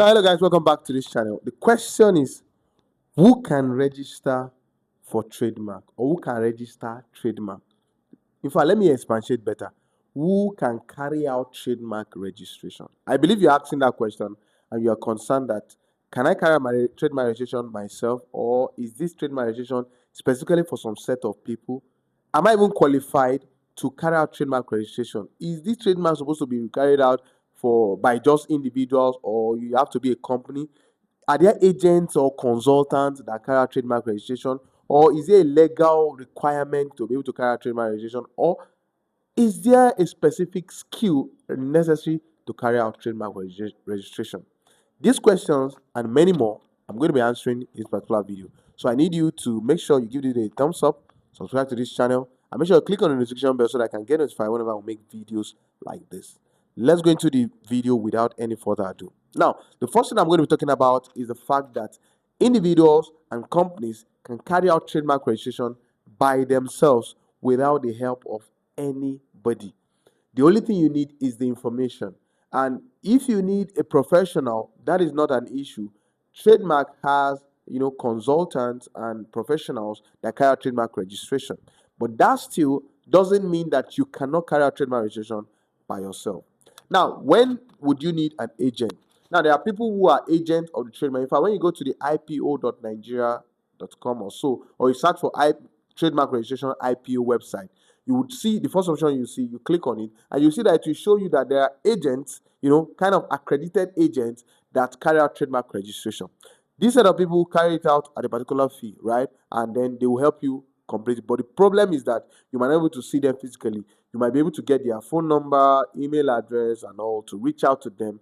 Hello guys, welcome back to this channel. The question is, who can register for trademark, or who can register trademark? In fact, let me expatiate better. Who can carry out trademark registration? I believe you're asking that question and you are concerned that, can I carry out my trademark registration myself, or is this trademark registration specifically for some set of people? Am I even qualified to carry out trademark registration? Is this trademark supposed to be carried out by just individuals, or you have to be a company? Are there agents or consultants that carry out trademark registration, or is there a legal requirement to be able to carry out trademark registration, or is there a specific skill necessary to carry out trademark registration? These questions and many more I'm going to be answering in this particular video. So I need you to make sure you give it a thumbs up, subscribe to this channel, and make sure you click on the notification bell so that I can get notified whenever I make videos like this. Let's go into the video without any further ado. Now, the first thing I'm going to be talking about is the fact that individuals and companies can carry out trademark registration by themselves without the help of anybody. The only thing you need is the information. And if you need a professional, that is not an issue. Trademark has, consultants and professionals that carry out trademark registration. But that still doesn't mean that you cannot carry out trademark registration by yourself. Now, when would you need an agent? Now, there are people who are agents of the trademark. In fact, when you go to the ipo.nigeria.com or so, or you search for trademark registration IPO website, you would see the first option you see, you click on it, and you see that it will show you that there are agents, kind of accredited agents that carry out trademark registration. These set of people carry it out at a particular fee, right? And then they will help you complete it. But the problem is that you might not be able to see them physically. You might be able to get their phone number, email address, and all to reach out to them,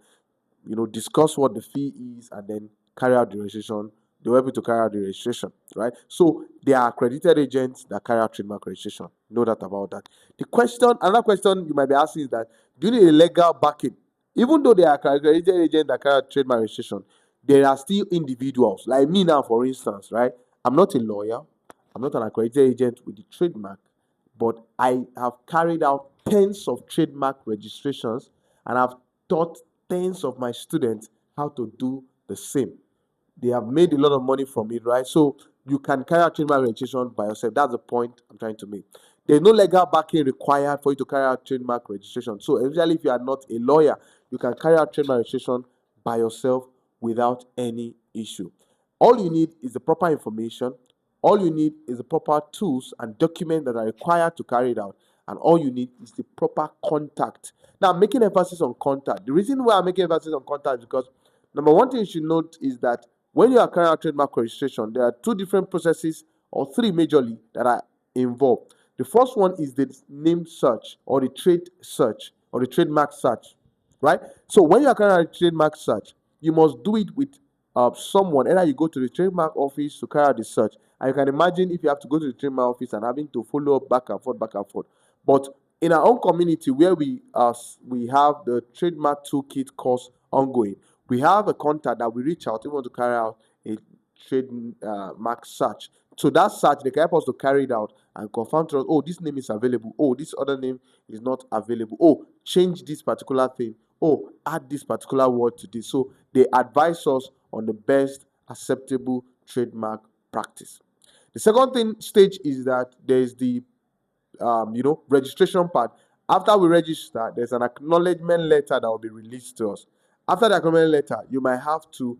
discuss what the fee is, and then carry out the registration. They will help you to carry out the registration, right? So they are accredited agents that carry out trademark registration. No doubt about that. Another question you might be asking is that, do you need a legal backing? Even though they are accredited agents that carry out trademark registration, there are still individuals like me now, for instance, right? I'm not a lawyer. I'm not an accredited agent with the trademark, but I have carried out tens of trademark registrations, and I've taught tens of my students how to do the same. They have made a lot of money from it, right? So you can carry out trademark registration by yourself. That's the point I'm trying to make. There's no legal backing required for you to carry out trademark registration. So especially if you are not a lawyer, you can carry out trademark registration by yourself without any issue. All you need is the proper information. All you need is the proper tools and documents that are required to carry it out. And all you need is the proper contact. Now, I'm making emphasis on contact. The reason why I'm making emphasis on contact is because number one thing you should note is that when you are carrying out trademark registration, there are two different processes, or three majorly, that are involved. The first one is the name search, or the trade search, or the trademark search, right? So when you are carrying out a trademark search, you must do it with someone. Either you go to the trademark office to carry out the search, and you can imagine if you have to go to the trademark office and having to follow up back and forth, back and forth. But in our own community, where we have the trademark toolkit course ongoing, we have a contact that we reach out if we want to carry out a trademark search. So that search, they can help us to carry it out and confirm to us, oh, this name is available. Oh, this other name is not available. Oh, change this particular thing. Oh, add this particular word to this. So they advise us on the best acceptable trademark practice. The second stage is that there's the registration part. After we register, there's an acknowledgement letter that will be released to us. After the acknowledgement letter, you might have to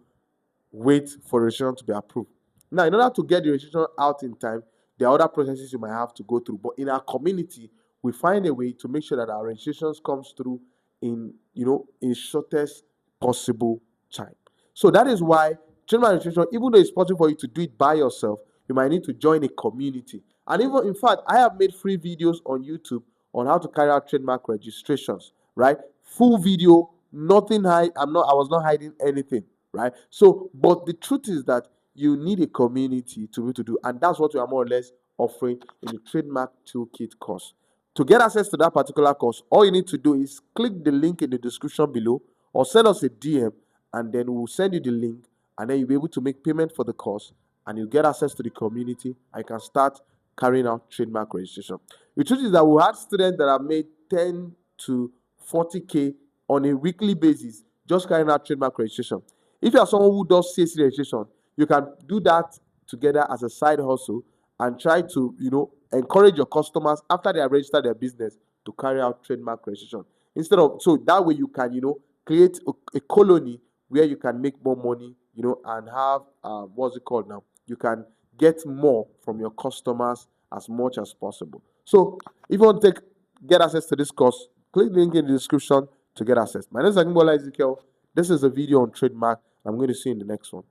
wait for registration to be approved. Now, in order to get the registration out in time, there are other processes you might have to go through. But in our community, we find a way to make sure that our registrations comes through in shortest possible time. So that is why trademark registration, even though it's possible for you to do it by yourself, you might need to join a community. And even, in fact, I have made free videos on YouTube on how to carry out trademark registrations, right? Full video, nothing hide. I was not hiding anything, right? So, but the truth is that you need a community to be able to do, and that's what we are more or less offering in the trademark toolkit course. To get access to that particular course, all you need to do is click the link in the description below, or send us a DM, and then we'll send you the link, and then you'll be able to make payment for the course, and you'll get access to the community. I can start carrying out trademark registration. The truth is that we had students that have made 10 to 40K on a weekly basis just carrying out trademark registration. If you are someone who does CAC registration, you can do that together as a side hustle and try to, encourage your customers after they have registered their business to carry out trademark registration. Instead of, so that way you can, create a colony where you can make more money, and have, what's it called now? You can get more from your customers as much as possible. So if you want to get access to this course, click the link in the description to get access. My name is Akinbola Ezekiel. This is a video on trademark. I'm going to see you in the next one.